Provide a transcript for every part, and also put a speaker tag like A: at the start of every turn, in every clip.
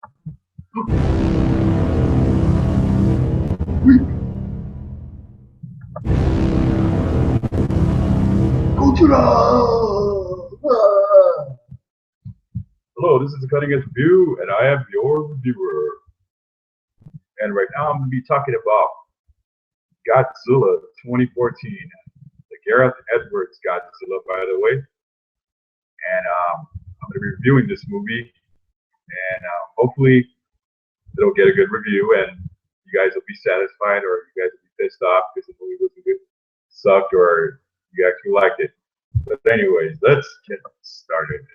A: Hello, this is the Cutting Edge Review, and I am your reviewer. And right now I'm going to be talking about Godzilla 2014, the Gareth Edwards Godzilla, by the way. And I'm going to be reviewing this movie, and hopefully it'll get a good review, and you guys will be satisfied, or you guys will be pissed off because the movie wasn't good, sucked, or you actually liked it. But anyways, let's get started.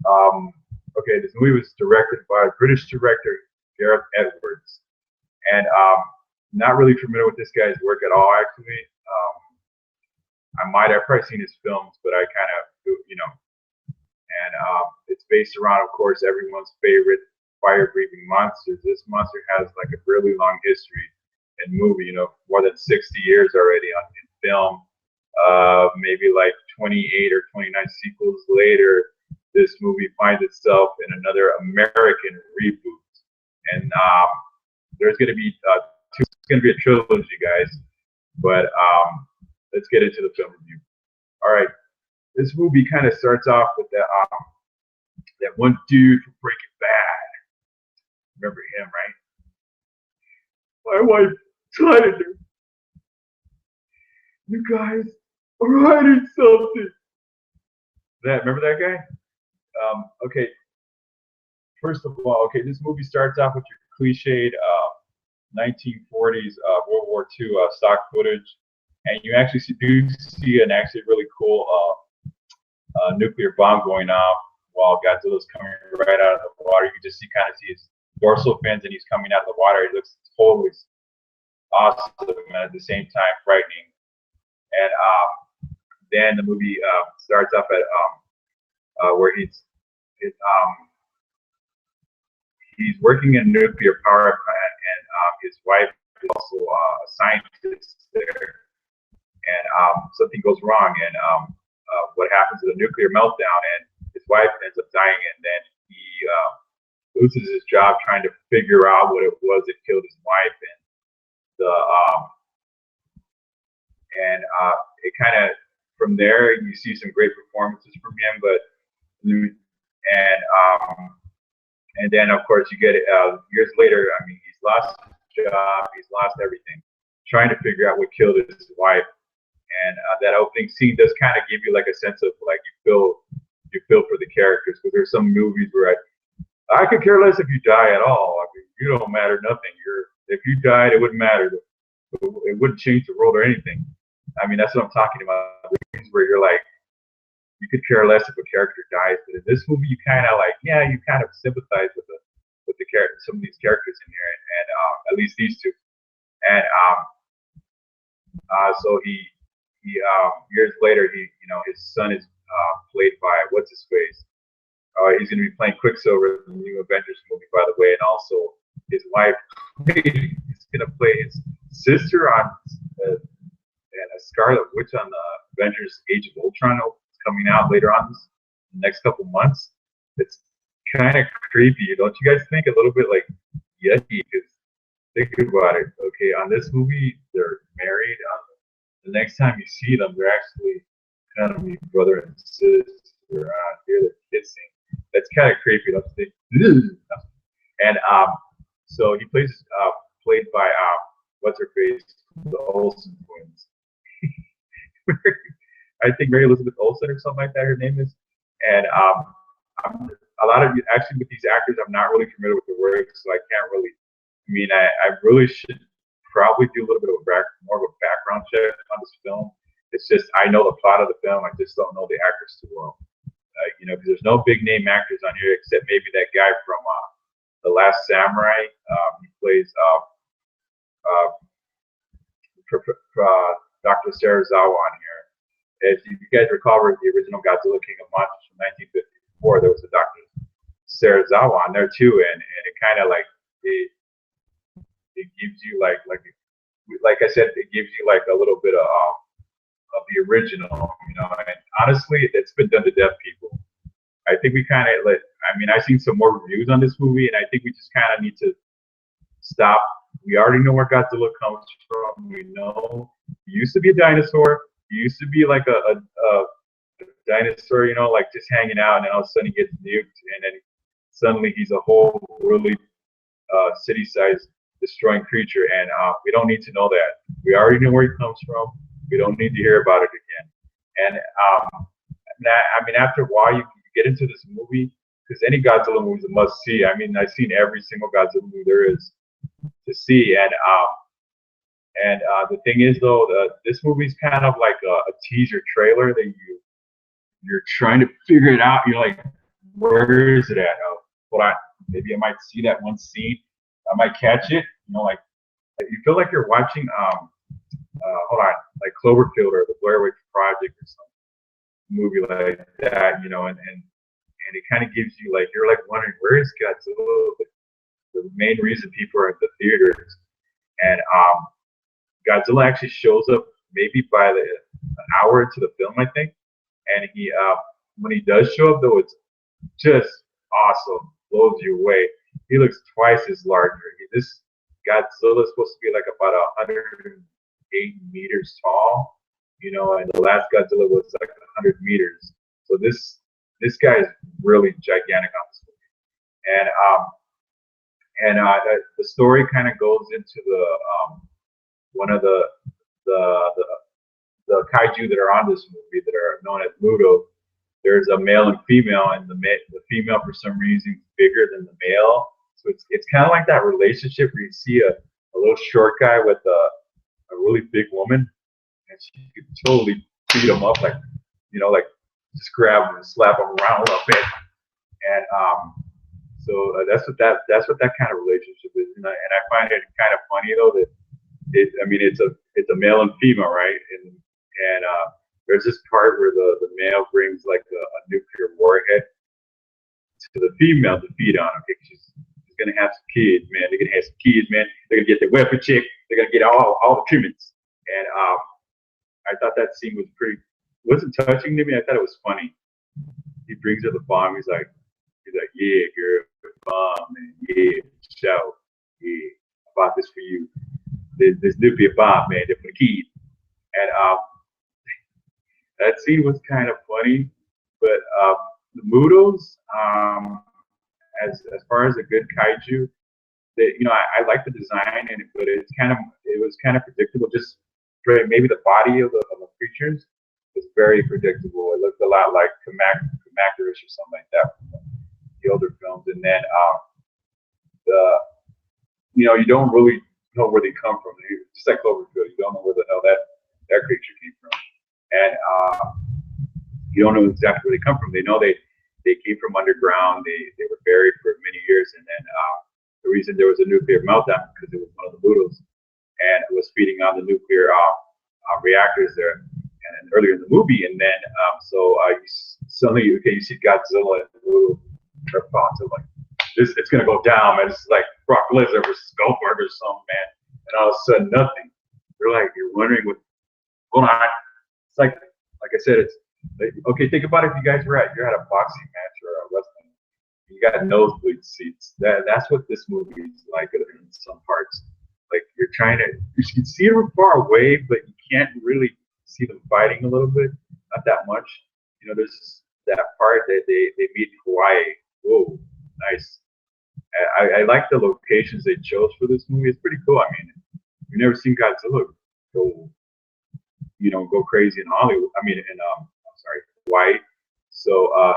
A: Okay, this movie was directed by British director Gareth Edwards, and not really familiar with this guy's work at all. Actually, I might have probably seen his films, but I kind of, and it's based around, of course, everyone's favorite fire-breathing monsters. This monster has like a really long history in movie, more than 60 years already in film. Maybe like 28 or 29 sequels later, this movie finds itself in another American reboot, and there's going to be it's going to be a trilogy, guys. But let's get into the film review. All right, this movie kind of starts off with that one dude from Breaking Bad. Remember him, right? My wife tried it. You guys are hiding something. Remember that guy? Okay, first of all, okay, this movie starts off with your cliched 1940s World War II stock footage, and you actually do see an actually really cool nuclear bomb going off while Godzilla's coming right out of the water. You can just kind of see his dorsal fins, and he's coming out of the water. He looks totally awesome and at the same time frightening. And then the movie starts off at where he's working in a nuclear power plant, and his wife is also a scientist there. And something goes wrong, and what happens is a nuclear meltdown, and his wife ends up dying, and then he loses his job trying to figure out what it was that killed his wife, and it kind of from there you see some great performances from him, and then of course you get years later. I mean, he's lost his job, he's lost everything, trying to figure out what killed his wife. And that opening scene does kind of give you like a sense of like you feel for the characters, because there's some movies where I could care less if you die at all. I mean, you don't matter nothing. If you died, it wouldn't matter. It wouldn't change the world or anything. I mean, that's what I'm talking about. Movies where you're like, you could care less if a character dies, but in this movie, you kind of like, yeah, you kind of sympathize with the character, some of these characters in here, and at least these two. And so he years later, his son is played by what's his face. He's going to be playing Quicksilver in the new Avengers movie, by the way, and also his wife is going to play his sister on and a Scarlet Witch on the Avengers Age of Ultron coming out later on the next couple months. It's kind of creepy, don't you guys think? A little bit like yucky, because think about it. Okay, on this movie, they're married. The next time you see them, they're actually kind of be brother and sister. Here they're kissing. That's kind of creepy, don't you think? And so he played by what's her face, the Olsen twins. I think Mary Elizabeth Olsen or something like that. Her name is. And a lot of actually with these actors, I'm not really familiar with the work, so I can't really. I mean, I really should probably do a little bit of more of a background check on this film. It's just I know the plot of the film, I just don't know the actors too well. Because there's no big name actors on here except maybe that guy from The Last Samurai. He plays Dr. Serizawa on here. If you guys recall, the original Godzilla King of Monsters from 1954, there was a Dr. Serizawa on there too, and it kind of like it gives you like I said, it gives you like a little bit of the original, and honestly, it's been done to deaf people. I think we kind of I mean, I've seen some more reviews on this movie, and I think we just kind of need to stop. We already know where Godzilla comes from. We know he used to be a dinosaur. He used to be like a dinosaur, you know, like just hanging out, and then all of a sudden he gets nuked, and then suddenly he's a whole really city-sized destroying creature, and we don't need to know that. We already know where he comes from. We don't need to hear about it again. And I mean, after a while, you get into this movie, because any Godzilla movie is a must-see. I mean, I've seen every single Godzilla movie there is to see, and the thing is, though, this movie's kind of like a teaser trailer that you're trying to figure it out. You're like, where is it at? Oh, hold on, maybe I might see that one scene. I might catch it. You know, like you feel like you're watching hold on, like Cloverfield or the Blair Witch Project or some movie like that. You know, and it kind of gives you like you're like wondering where is Godzilla? The main reason people are at the theaters, and Godzilla actually shows up maybe by an hour into the film, I think. And he when he does show up, though, it's just awesome, blows you away. He looks twice as larger. This Godzilla is supposed to be like about 108 meters tall, you know, and the last Godzilla was like 100 meters. So this guy is really gigantic on this movie. And the story kind of goes into the one of the kaiju that are on this movie that are known as Muto. There's a male and female, and the female for some reason is bigger than the male. So it's kind of like that relationship where you see a little short guy with a really big woman, and she could totally beat him up, like, you know, like just grab him and slap him around a little bit. And so that's what that kind of relationship is, and I find it kind of funny though that I mean it's a male and female, right? And there's this part where the male brings like a nuclear warhead to the female to feed on. Okay, she's gonna have some kids, man. They're gonna have some kids, man. They're gonna get their weapon checked. They're gonna get all the treatments. And I thought that scene was wasn't touching to me. I thought it was funny. He brings her the bomb. He's like, yeah, girl, bomb, man. Yeah, shout. Yeah, I bought this for you. This nuclear bomb, man. They're for the kids. And that scene was kind of funny, but the Mutos, as far as a good kaiju, you know, I like the design, but it was kind of predictable. Just maybe the body of the creatures was very predictable. It looked a lot like Kamacuras or something like that from the older films. And then you know, you don't really know where they come from. Just like Cloverfield, you don't know where the hell that creature came from. And you don't know exactly where they come from. They know they came from underground. They were buried for many years, and then the reason there was a nuclear meltdown because it was one of the Mutos, and it was feeding on the nuclear reactors there, and earlier in the movie. And then suddenly you see Godzilla and the Muto. Their thoughts are like, it's gonna go down, man. It's like Brock Lesnar versus Goldberg or something, man. And all of a sudden, nothing. You're wondering what. Hold on. It's like I said, it's okay. Think about it. If you're at a boxing match or a wrestling, you got nosebleed seats. That's what this movie is like in some parts. Like you can see it from far away, but you can't really see them fighting a little bit, not that much. You know, there's that part that they meet in Hawaii. Whoa, nice. I like the locations they chose for this movie. It's pretty cool. I mean, you've never seen Godzilla go crazy in Hollywood. I mean, Hawaii. So,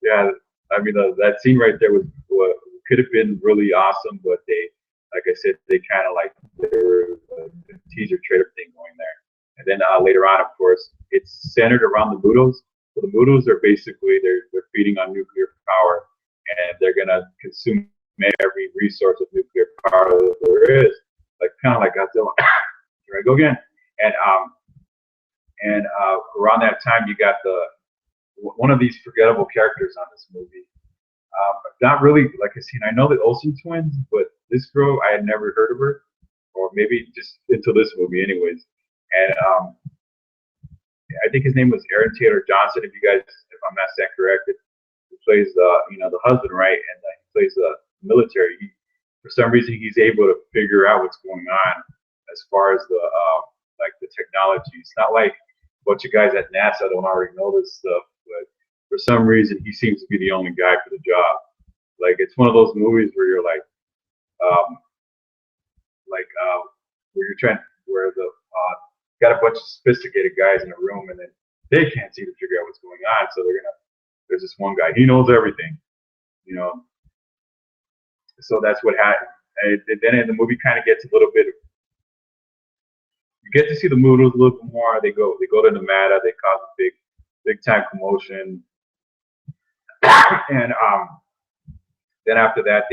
A: yeah, I mean, that scene right there could have been really awesome, but like I said, they kind of like there were a teaser trailer thing going there. And then later on, of course, it's centered around the Mutos. So the Mutos are basically they're feeding on nuclear power, and they're gonna consume every resource of nuclear power that there is, like kind of like Godzilla. Here I go again. And around that time, you got one of these forgettable characters on this movie. Not really, like I know the Olsen twins, but this girl, I had never heard of her, or maybe just until this movie anyways. I think his name was Aaron Taylor Johnson. If I'm not saying correct, he plays the husband, right, and he plays the military. For some reason, he's able to figure out what's going on as far as the like the technology. It's not like a bunch of guys at NASA don't already know this stuff, but for some reason, he seems to be the only guy for the job. Like it's one of those movies where you're um, where you're trying, where the got a bunch of sophisticated guys in a room, and then they can't seem to figure out what's going on. So there's this one guy, he knows everything, you know. So that's what happened. And then in the movie, kind of gets a little bit. You get to see the Moodles a little bit more. They go to Nevada. They cause a big time commotion, and then after that,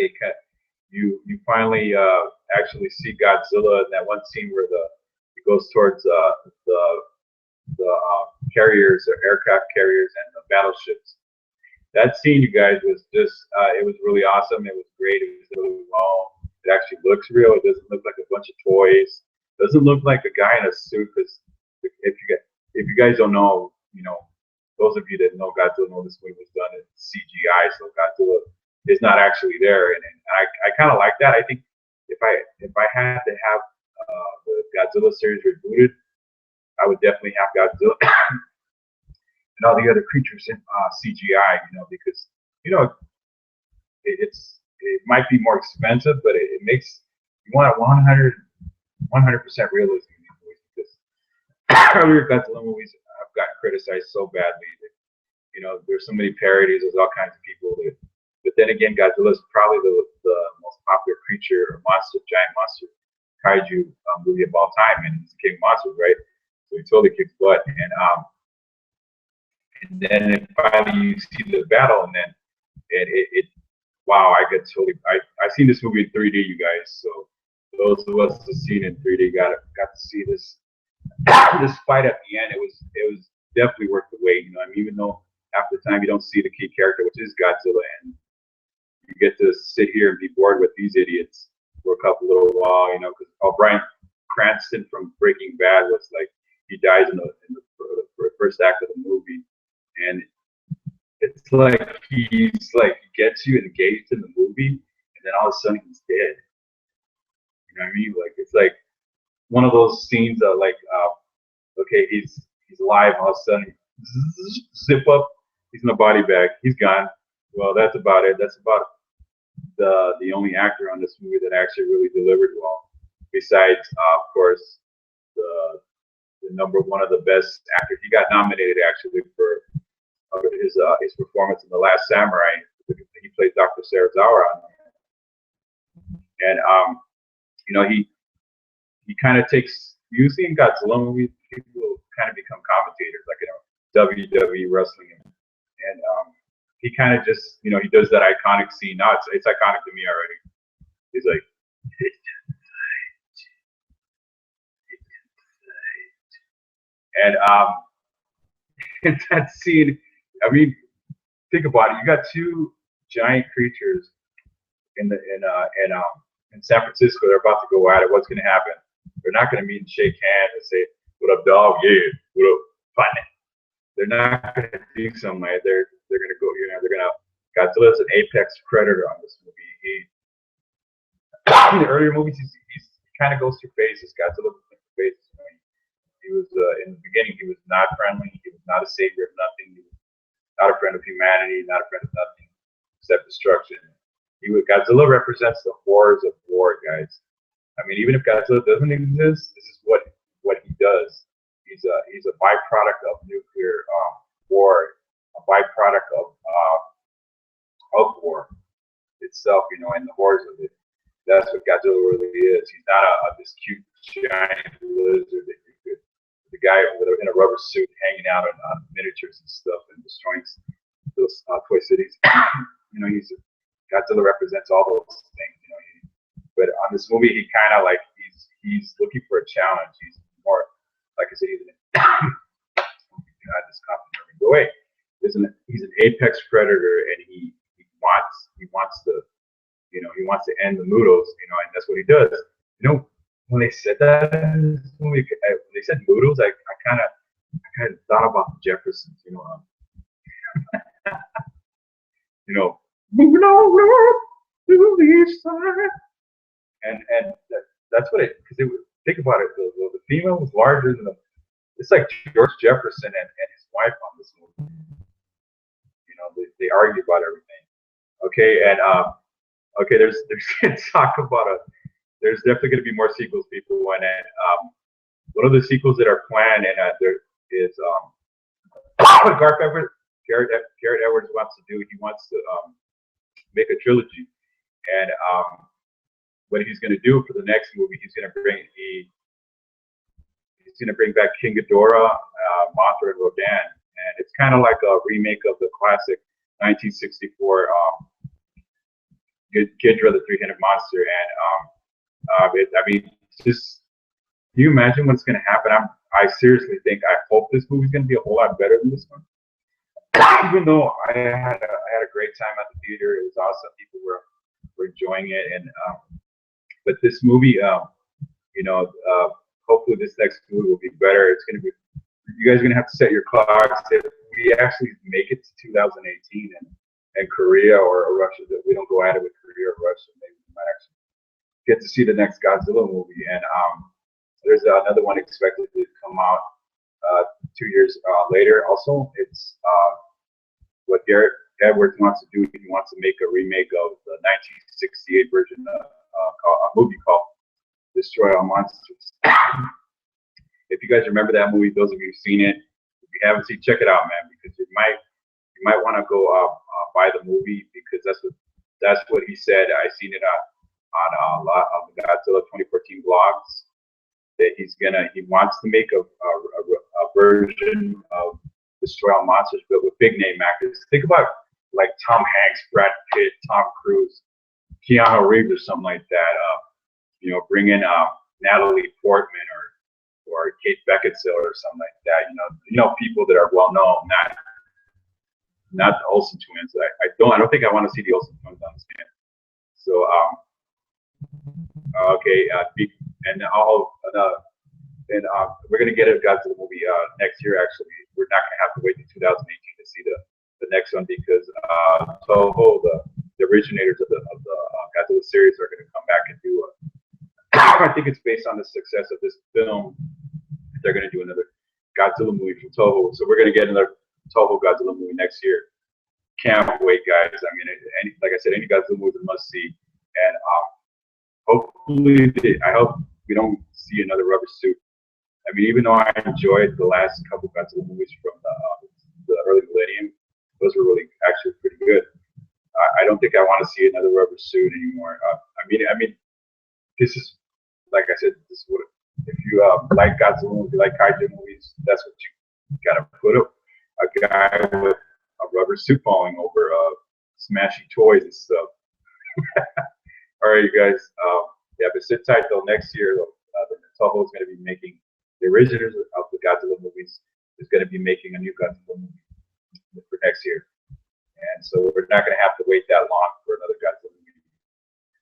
A: you finally actually see Godzilla in that one scene where it goes towards the carriers, or aircraft carriers, and the battleships. That scene, you guys, was just it was really awesome. It was great. It was really well. It actually looks real. It doesn't look like a bunch of toys. It doesn't look like a guy in a suit. Because if you guys don't know, you know, those of you that know Godzilla know this movie was done in CGI, so Godzilla is not actually there. And I kind of like that. I think if I had to have the Godzilla series rebooted, I would definitely have Godzilla and all the other creatures in CGI, you know, because, you know, it might be more expensive, but it makes, you want 100% realism in these movies, because earlier Godzilla movies have gotten criticized so badly that, you know, there's so many parodies, there's all kinds of people that, but then again, Godzilla is probably the most popular creature or giant monster kaiju movie of all time, and he's a king monster, right? So he totally kicks butt, and then finally you see the battle, and then wow, I've seen this movie in 3D, you guys. So those of us that seen it in 3D got to see this fight at the end. It was definitely worth the wait. You know, I mean, even though half the time you don't see the key character, which is Godzilla, and you get to sit here and be bored with these idiots for a couple little while, you know, because Bryan Cranston from Breaking Bad was like, he dies in the first act of the movie, and it's like he gets you engaged in the movie, and then all of a sudden he's dead. You know what I mean? Like it's like one of those scenes of like, okay, he's alive, all of a sudden zip up, he's in a body bag, he's gone. Well, that's about it. That's about the only actor on this movie that actually really delivered well. Besides, of course, the number one of the best actors. He got nominated actually for his performance in The Last Samurai. He plays Dr. Serizawa on there. And you know, he kind of takes, usually in Godzilla movies, people kind of become commentators, like, you know, WWE wrestling, and he kind of just, you know, he does that iconic scene. Now it's iconic to me already. He's like, and in that scene, I mean, think about it. You got two giant creatures in San Francisco. They're about to go at it. What's going to happen? They're not going to meet and shake hands and say, "What up, dog? Yeah, what up, partner?" They're not going to do something like that. They're going to go. You know, they're going to. Godzilla's an apex predator on this movie. In the earlier movies, he kind of goes through phases. Godzilla goes through phases. He was in the beginning. He was not friendly. He was not a savior of nothing. He was not a friend of humanity. Not a friend of nothing except destruction. Godzilla represents the horrors of war, guys. I mean, even if Godzilla doesn't exist, this is what he does. He's a byproduct of nuclear war, a byproduct of war itself, you know, and the horrors of it. That's what Godzilla really is. He's not this cute giant lizard that you could, the guy in a rubber suit hanging out on miniatures and stuff and destroying those toy cities. You know, Godzilla represents all those things. You know, but on this movie, he kind of like he's looking for a challenge. He's more, like I said, God, this cop never go away. He's an apex predator, and he wants to, you know, he wants to end the Moodles, you know, and that's what he does. You know, when they said that in this movie, when they said Moodles, I kind I had thought about the Jeffersons, you know, moving on to the east side, and that's what it. Because it was, think about it, the female was larger than the. It's like George Jefferson and his wife on this movie. They argue about everything. Okay, and okay, there's talk about there's definitely going to be more sequels, people, and one of the sequels that are planned, and there is Gareth Edwards wants to do. He wants to make a trilogy, and what he's going to do for the next movie, he's going to bring back King Ghidorah, Mothra, and Rodan, and it's kind of like a remake of the classic 1964 Ghidorah, the three-headed monster, and just can you imagine what's going to happen? I seriously think, I hope this movie's going to be a whole lot better than this one. Even though I had a great time at the theater, it was awesome. People were enjoying it, and but this movie, hopefully this next movie will be better. It's going to be, you guys are going to have to set your clocks. If we actually make it to 2018 and Korea or Russia, that we don't go at it with Korea or Russia, maybe we might actually get to see the next Godzilla movie. And there's another one expected to come out 2 years later. Also, it's what Gareth Edwards wants to do. He wants to make a remake of the 1968 version of a movie called Destroy All Monsters. If you guys remember that movie, those of you who've seen it, if you haven't seen, check it out, man, because you might want to go buy the movie, because that's what he said. I seen it on a lot of the Godzilla 2014 blogs, that he wants to make a version of Destroy All Monsters, but with big name actors. Think about like Tom Hanks, Brad Pitt, Tom Cruise, Keanu Reeves, or something like that. Bring in Natalie Portman or Kate Beckinsale or something like that. People that are well known, not the Olsen twins. I don't think I want to see the Olsen twins on the screen. So okay, we're gonna get a Godzilla movie next year. Actually, we're not gonna have to wait till 2018 to see the next one, because Toho, the originators of the Godzilla series, are gonna come back and do I think it's based on the success of this film. They're gonna do another Godzilla movie from Toho, so we're gonna get another Toho Godzilla movie next year. Can't wait, guys. I mean, like I said, any Godzilla movie is a must see, and hopefully, I hope we don't see another rubber suit. I mean, even though I enjoyed the last couple of Godzilla movies from the early millennium, those were really actually pretty good. I don't think I want to see another rubber suit anymore. I mean, this is, like I said, this is what, if you like Godzilla, if you like kaiju movies, that's what you gotta put up. A guy with a rubber suit falling over, smashing toys and stuff. All right, you guys. Yeah, but sit tight till next year. Toho is going to be making the originators of the Godzilla movies. Is going to be making a new Godzilla movie for next year, and so we're not going to have to wait that long for another Godzilla movie,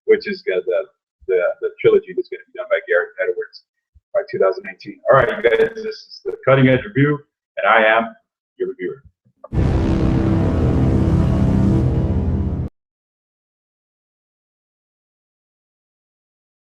A: which is the trilogy that's going to be done by Gareth Edwards by 2019. All right, you guys. This is the Cutting Edge Review, and I am your reviewer.